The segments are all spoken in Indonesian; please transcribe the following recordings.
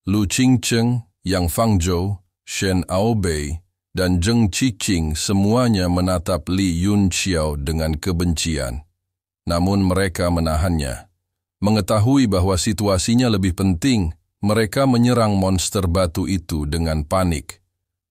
Lu Qingcheng, Yang Fangzhou, Shen Aobei, dan Zheng Qiqing semuanya menatap Li Yunxiao dengan kebencian. Namun mereka menahannya. Mengetahui bahwa situasinya lebih penting, mereka menyerang monster batu itu dengan panik.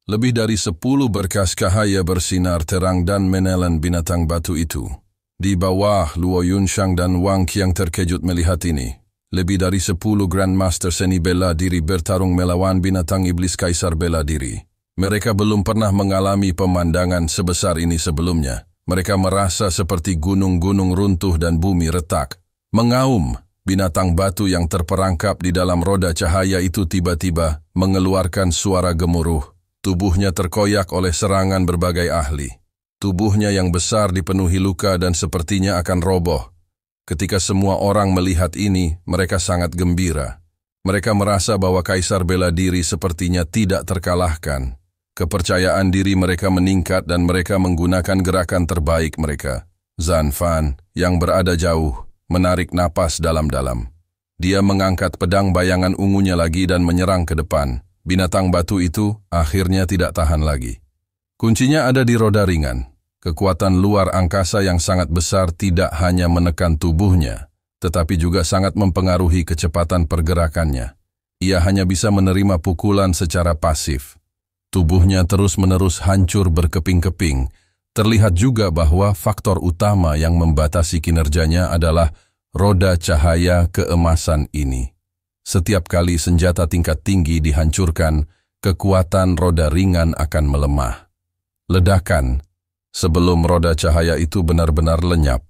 Lebih dari 10 berkas cahaya bersinar terang dan menelan binatang batu itu. Di bawah, Luo Yunxiang dan Wang Qiang terkejut melihat ini. Lebih dari 10 Grandmaster seni bela diri bertarung melawan binatang iblis kaisar bela diri. Mereka belum pernah mengalami pemandangan sebesar ini sebelumnya. Mereka merasa seperti gunung-gunung runtuh dan bumi retak. Mengaum, binatang batu yang terperangkap di dalam roda cahaya itu tiba-tiba mengeluarkan suara gemuruh. Tubuhnya terkoyak oleh serangan berbagai ahli. Tubuhnya yang besar dipenuhi luka dan sepertinya akan roboh. Ketika semua orang melihat ini, mereka sangat gembira. Mereka merasa bahwa kaisar bela diri sepertinya tidak terkalahkan. Kepercayaan diri mereka meningkat dan mereka menggunakan gerakan terbaik mereka. Zhan Fan, yang berada jauh, menarik napas dalam-dalam. Dia mengangkat pedang bayangan ungunya lagi dan menyerang ke depan. Binatang batu itu akhirnya tidak tahan lagi. Kuncinya ada di roda ringan. Kekuatan luar angkasa yang sangat besar tidak hanya menekan tubuhnya, tetapi juga sangat mempengaruhi kecepatan pergerakannya. Ia hanya bisa menerima pukulan secara pasif. Tubuhnya terus-menerus hancur berkeping-keping. Terlihat juga bahwa faktor utama yang membatasi kinerjanya adalah roda cahaya keemasan ini. Setiap kali senjata tingkat tinggi dihancurkan, kekuatan roda ringan akan melemah. Ledakan. Sebelum roda cahaya itu benar-benar lenyap,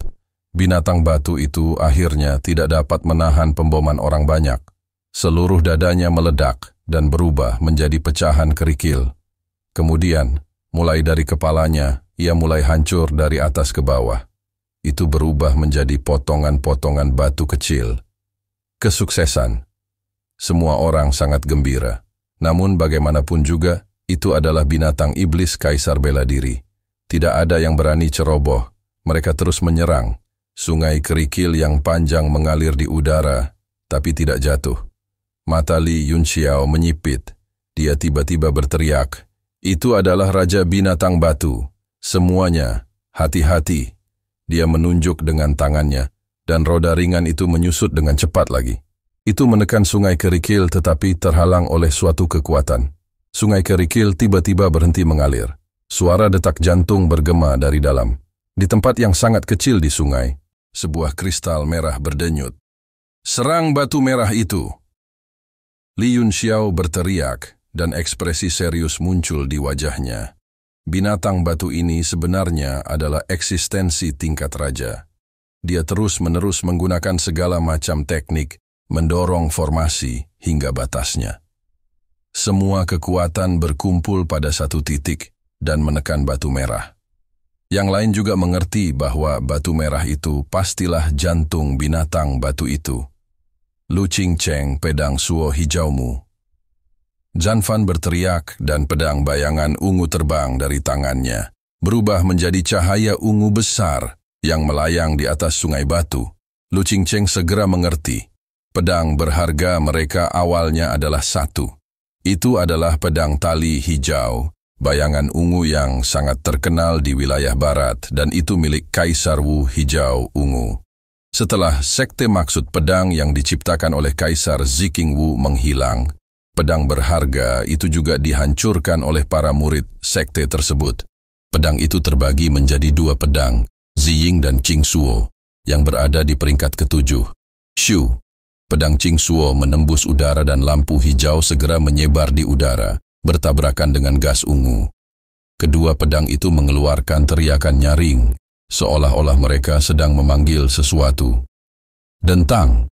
binatang batu itu akhirnya tidak dapat menahan pemboman orang banyak. Seluruh dadanya meledak dan berubah menjadi pecahan kerikil. Kemudian, mulai dari kepalanya, ia mulai hancur dari atas ke bawah. Itu berubah menjadi potongan-potongan batu kecil. Kesuksesan. Semua orang sangat gembira. Namun bagaimanapun juga, itu adalah binatang iblis kaisar bela diri. Tidak ada yang berani ceroboh. Mereka terus menyerang. Sungai kerikil yang panjang mengalir di udara, tapi tidak jatuh. Mata Li Yunxiao menyipit. Dia tiba-tiba berteriak, "Itu adalah Raja Binatang Batu. Semuanya, hati-hati." Dia menunjuk dengan tangannya, dan roda ringan itu menyusut dengan cepat lagi. Itu menekan sungai kerikil tetapi terhalang oleh suatu kekuatan. Sungai kerikil tiba-tiba berhenti mengalir. Suara detak jantung bergema dari dalam. Di tempat yang sangat kecil di sungai, sebuah kristal merah berdenyut. "Serang batu merah itu!" Li Yunxiao berteriak, dan ekspresi serius muncul di wajahnya. Binatang batu ini sebenarnya adalah eksistensi tingkat raja. Dia terus-menerus menggunakan segala macam teknik, mendorong formasi hingga batasnya. Semua kekuatan berkumpul pada satu titik dan menekan batu merah. Yang lain juga mengerti bahwa batu merah itu pastilah jantung binatang batu itu. Lu Qingcheng, pedang suo hijaumu. Zhan Fan berteriak dan pedang bayangan ungu terbang dari tangannya, berubah menjadi cahaya ungu besar yang melayang di atas sungai batu. Lu Qingcheng segera mengerti. Pedang berharga mereka awalnya adalah satu. Itu adalah pedang tali hijau, bayangan ungu yang sangat terkenal di wilayah barat, dan itu milik Kaisar Wu Hijau Ungu. Setelah sekte maksud pedang yang diciptakan oleh Kaisar Ziking Wu menghilang, pedang berharga itu juga dihancurkan oleh para murid sekte tersebut. Pedang itu terbagi menjadi 2 pedang, Ziying dan Qingsuo, yang berada di peringkat ke-7. Shu, pedang Qingsuo menembus udara dan lampu hijau segera menyebar di udara, bertabrakan dengan gas ungu. Kedua pedang itu mengeluarkan teriakan nyaring, seolah-olah mereka sedang memanggil sesuatu. Dentang.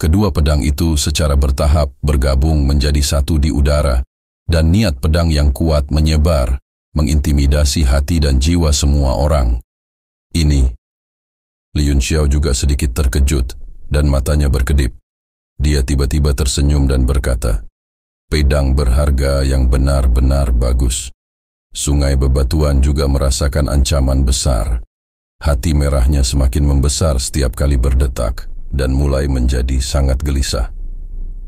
Kedua pedang itu secara bertahap bergabung menjadi satu di udara, dan niat pedang yang kuat menyebar, mengintimidasi hati dan jiwa semua orang. Ini. Li Yunxiao juga sedikit terkejut, dan matanya berkedip. Dia tiba-tiba tersenyum dan berkata, "Pedang berharga yang benar-benar bagus." Sungai bebatuan juga merasakan ancaman besar. Hati merahnya semakin membesar setiap kali berdetak dan mulai menjadi sangat gelisah.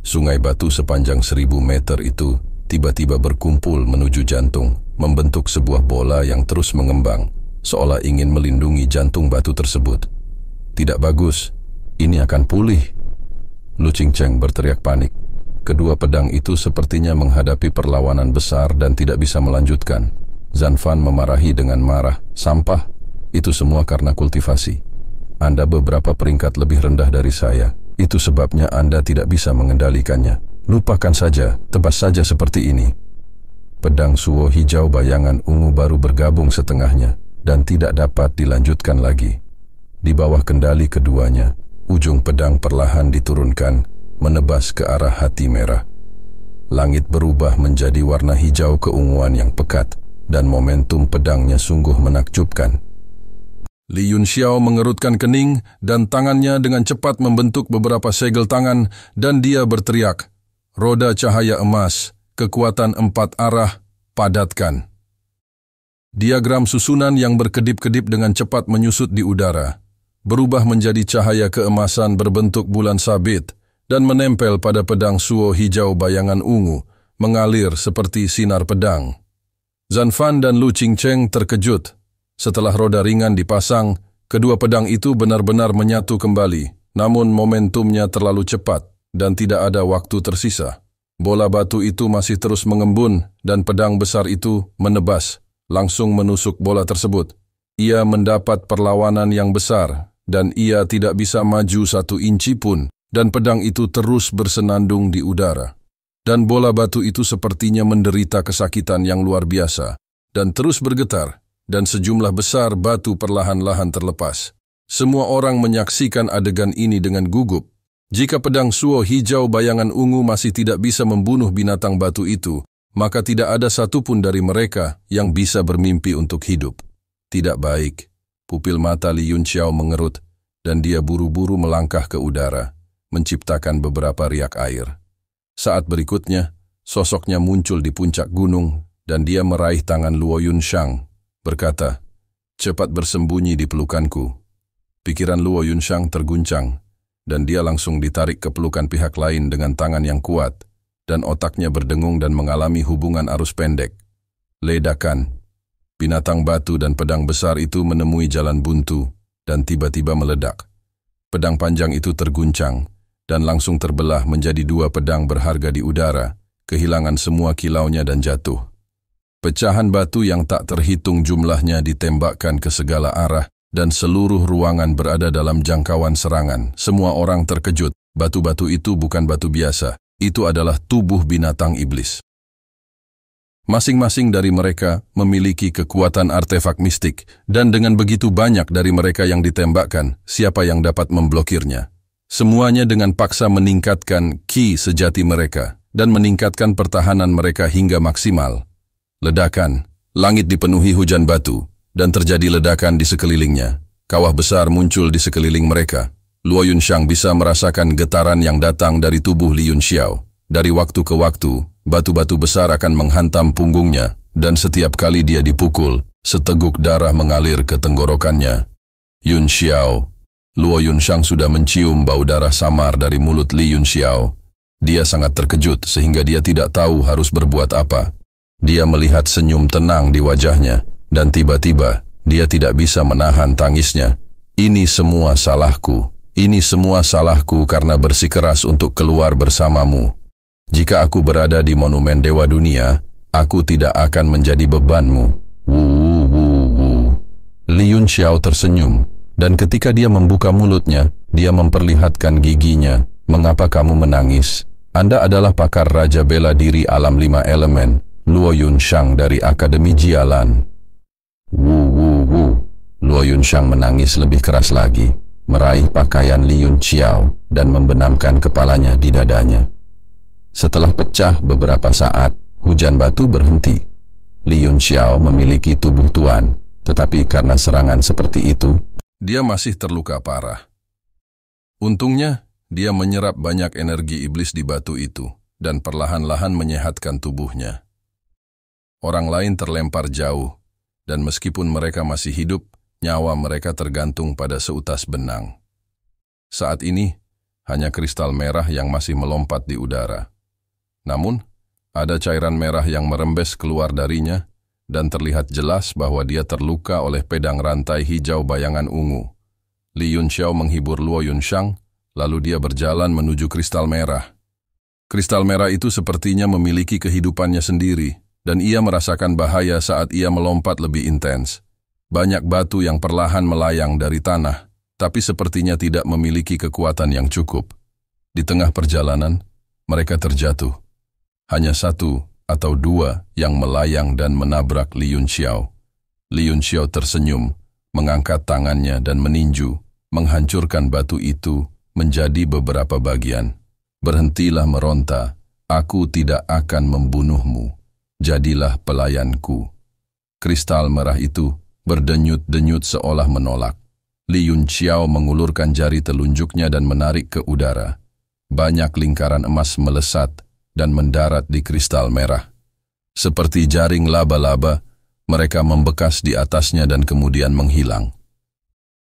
Sungai batu sepanjang 1000 meter itu tiba-tiba berkumpul menuju jantung, membentuk sebuah bola yang terus mengembang, seolah ingin melindungi jantung batu tersebut. Tidak bagus, ini akan pulih. Lu Qingcheng berteriak panik. Kedua pedang itu sepertinya menghadapi perlawanan besar dan tidak bisa melanjutkan. Zhan Fan memarahi dengan marah, "Sampah, itu semua karena kultivasi. Anda beberapa peringkat lebih rendah dari saya. Itu sebabnya Anda tidak bisa mengendalikannya. Lupakan saja, tebas saja seperti ini." Pedang Suo hijau bayangan ungu baru bergabung setengahnya dan tidak dapat dilanjutkan lagi. Di bawah kendali keduanya, ujung pedang perlahan diturunkan, menebas ke arah hati merah. Langit berubah menjadi warna hijau keunguan yang pekat, dan momentum pedangnya sungguh menakjubkan. Li Yunxiao mengerutkan kening dan tangannya dengan cepat membentuk beberapa segel tangan dan dia berteriak, "Roda cahaya emas, kekuatan 4 arah, padatkan." Diagram susunan yang berkedip-kedip dengan cepat menyusut di udara, berubah menjadi cahaya keemasan berbentuk bulan sabit dan menempel pada pedang Suo hijau bayangan ungu, mengalir seperti sinar pedang. Zhan Fan dan Lu Qingcheng terkejut. Setelah roda ringan dipasang, kedua pedang itu benar-benar menyatu kembali, namun momentumnya terlalu cepat dan tidak ada waktu tersisa. Bola batu itu masih terus mengembun dan pedang besar itu menebas, langsung menusuk bola tersebut. Ia mendapat perlawanan yang besar dan ia tidak bisa maju 1 inci pun dan pedang itu terus bersenandung di udara. Dan bola batu itu sepertinya menderita kesakitan yang luar biasa dan terus bergetar, dan sejumlah besar batu perlahan-lahan terlepas. Semua orang menyaksikan adegan ini dengan gugup. Jika pedang Suo hijau bayangan ungu masih tidak bisa membunuh binatang batu itu, maka tidak ada satupun dari mereka yang bisa bermimpi untuk hidup. Tidak baik. Pupil mata Li Yunxiao mengerut, dan dia buru-buru melangkah ke udara, menciptakan beberapa riak air. Saat berikutnya, sosoknya muncul di puncak gunung, dan dia meraih tangan Luo Yunshang, berkata, "Cepat bersembunyi di pelukanku." Pikiran Luo Yunshang terguncang, dan dia langsung ditarik ke pelukan pihak lain dengan tangan yang kuat, dan otaknya berdengung dan mengalami hubungan arus pendek. Ledakan. Binatang batu dan pedang besar itu menemui jalan buntu, dan tiba-tiba meledak. Pedang panjang itu terguncang, dan langsung terbelah menjadi 2 pedang berharga di udara, kehilangan semua kilaunya dan jatuh. Pecahan batu yang tak terhitung jumlahnya ditembakkan ke segala arah, dan seluruh ruangan berada dalam jangkauan serangan. Semua orang terkejut, batu-batu itu bukan batu biasa, itu adalah tubuh binatang iblis. Masing-masing dari mereka memiliki kekuatan artefak mistik, dan dengan begitu banyak dari mereka yang ditembakkan, siapa yang dapat memblokirnya? Semuanya dengan paksa meningkatkan ki sejati mereka dan meningkatkan pertahanan mereka hingga maksimal. Ledakan, langit dipenuhi hujan batu, dan terjadi ledakan di sekelilingnya. Kawah besar muncul di sekeliling mereka. Luo Yunshang bisa merasakan getaran yang datang dari tubuh Li Yunxiao. Dari waktu ke waktu, batu-batu besar akan menghantam punggungnya, dan setiap kali dia dipukul, seteguk darah mengalir ke tenggorokannya. Yunxiao. Luo Yunshang sudah mencium bau darah samar dari mulut Li Yunxiao. Dia sangat terkejut sehingga dia tidak tahu harus berbuat apa. Dia melihat senyum tenang di wajahnya, dan tiba-tiba dia tidak bisa menahan tangisnya. "Ini semua salahku. Ini semua salahku karena bersikeras untuk keluar bersamamu. Jika aku berada di monumen Dewa Dunia, aku tidak akan menjadi bebanmu." Li Yunxiao tersenyum. Dan ketika dia membuka mulutnya, dia memperlihatkan giginya. "Mengapa kamu menangis? Anda adalah pakar Raja Bela Diri Alam 5 Elemen, Luo Yunshang dari Akademi Jialan." Luo Yunshang menangis lebih keras lagi, meraih pakaian Li Yunxiao dan membenamkan kepalanya di dadanya. Setelah pecah beberapa saat, hujan batu berhenti. Li Yunxiao memiliki tubuh tuan, tetapi karena serangan seperti itu, dia masih terluka parah. Untungnya, dia menyerap banyak energi iblis di batu itu dan perlahan-lahan menyehatkan tubuhnya. Orang lain terlempar jauh, dan meskipun mereka masih hidup, nyawa mereka tergantung pada seutas benang. Saat ini, hanya kristal merah yang masih melompat di udara. Namun, ada cairan merah yang merembes keluar darinya, dan terlihat jelas bahwa dia terluka oleh pedang rantai hijau bayangan ungu. Li Yunxiao menghibur Luo Yunshang, lalu dia berjalan menuju kristal merah. Kristal merah itu sepertinya memiliki kehidupannya sendiri, dan ia merasakan bahaya saat ia melompat lebih intens. Banyak batu yang perlahan melayang dari tanah, tapi sepertinya tidak memiliki kekuatan yang cukup. Di tengah perjalanan, mereka terjatuh. Hanya satu atau dua yang melayang dan menabrak Li Yunxiao. Li Yunxiao tersenyum, mengangkat tangannya dan meninju, menghancurkan batu itu menjadi beberapa bagian. Berhentilah meronta, aku tidak akan membunuhmu. Jadilah pelayanku. Kristal merah itu berdenyut-denyut seolah menolak. Li Yunxiao mengulurkan jari telunjuknya dan menarik ke udara. Banyak lingkaran emas melesat dan mendarat di kristal merah. Seperti jaring laba-laba, mereka membekas di atasnya dan kemudian menghilang.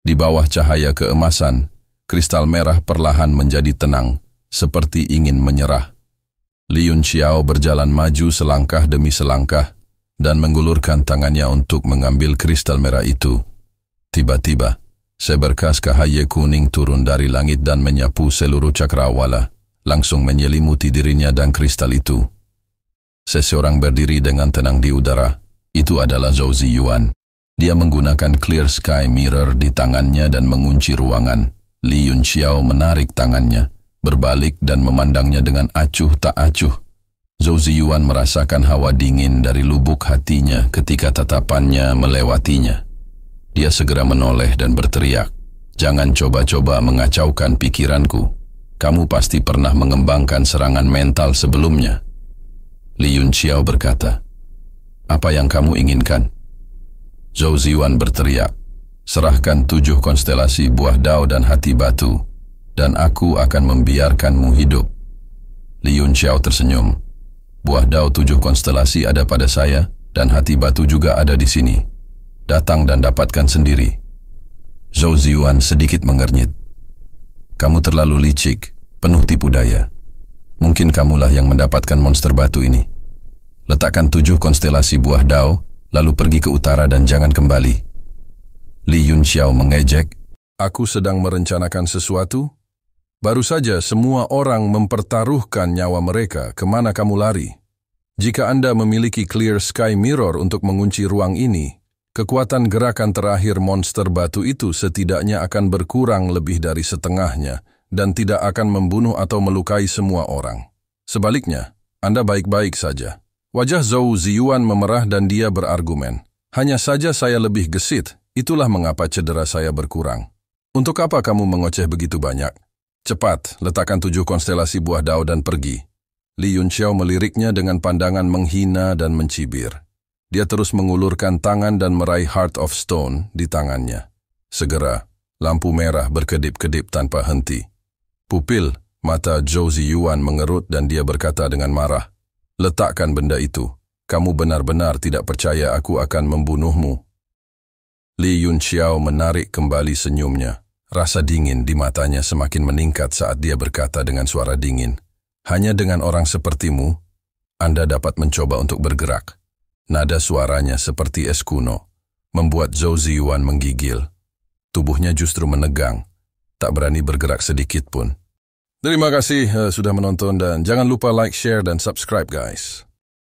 Di bawah cahaya keemasan, kristal merah perlahan menjadi tenang, seperti ingin menyerah. Li Yunxiao berjalan maju selangkah demi selangkah dan mengulurkan tangannya untuk mengambil kristal merah itu. Tiba-tiba, seberkas cahaya kuning turun dari langit dan menyapu seluruh cakrawala, langsung menyelimuti dirinya dan kristal itu. Seseorang berdiri dengan tenang di udara. Itu adalah Zhou Ziyuan. Dia menggunakan Clear Sky Mirror di tangannya dan mengunci ruangan. Li Yunxiao menarik tangannya, berbalik dan memandangnya dengan acuh tak acuh. Zhou Ziyuan merasakan hawa dingin dari lubuk hatinya ketika tatapannya melewatinya. Dia segera menoleh dan berteriak, "Jangan coba-coba mengacaukan pikiranku. Kamu pasti pernah mengembangkan serangan mental sebelumnya." Li Yunxiao berkata, "Apa yang kamu inginkan?" Zhou Ziyuan berteriak, "Serahkan 7 konstelasi buah dao dan hati batu, dan aku akan membiarkanmu hidup." Li Yunxiao tersenyum. "Buah dao 7 konstelasi ada pada saya, dan hati batu juga ada di sini. Datang dan dapatkan sendiri." Zhou Ziyuan sedikit mengernyit. "Kamu terlalu licik, penuh tipu daya. Mungkin kamulah yang mendapatkan monster batu ini. Letakkan 7 konstelasi buah dao, lalu pergi ke utara dan jangan kembali." Li Yunxiao mengejek, "Aku sedang merencanakan sesuatu? Baru saja semua orang mempertaruhkan nyawa mereka, kemana kamu lari? Jika Anda memiliki Clear Sky Mirror untuk mengunci ruang ini, kekuatan gerakan terakhir monster batu itu setidaknya akan berkurang lebih dari setengahnya dan tidak akan membunuh atau melukai semua orang. Sebaliknya, Anda baik-baik saja." Wajah Zhou Ziyuan memerah dan dia berargumen, "Hanya saja saya lebih gesit, itulah mengapa cedera saya berkurang. Untuk apa kamu mengoceh begitu banyak? Cepat, letakkan 7 konstelasi buah dao dan pergi." Li Yunxiao meliriknya dengan pandangan menghina dan mencibir. Dia terus mengulurkan tangan dan meraih Heart of Stone di tangannya. Segera, lampu merah berkedip-kedip tanpa henti. Pupil mata Zhou Ziyuan mengerut dan dia berkata dengan marah, "Letakkan benda itu. Kamu benar-benar tidak percaya aku akan membunuhmu." Li Yunxiao menarik kembali senyumnya. Rasa dingin di matanya semakin meningkat saat dia berkata dengan suara dingin, "Hanya dengan orang sepertimu, Anda dapat mencoba untuk bergerak." Nada suaranya seperti es kuno, membuat Zhou Ziyuan menggigil. Tubuhnya justru menegang, tak berani bergerak sedikit pun. Terima kasih sudah menonton dan jangan lupa like, share, dan subscribe guys.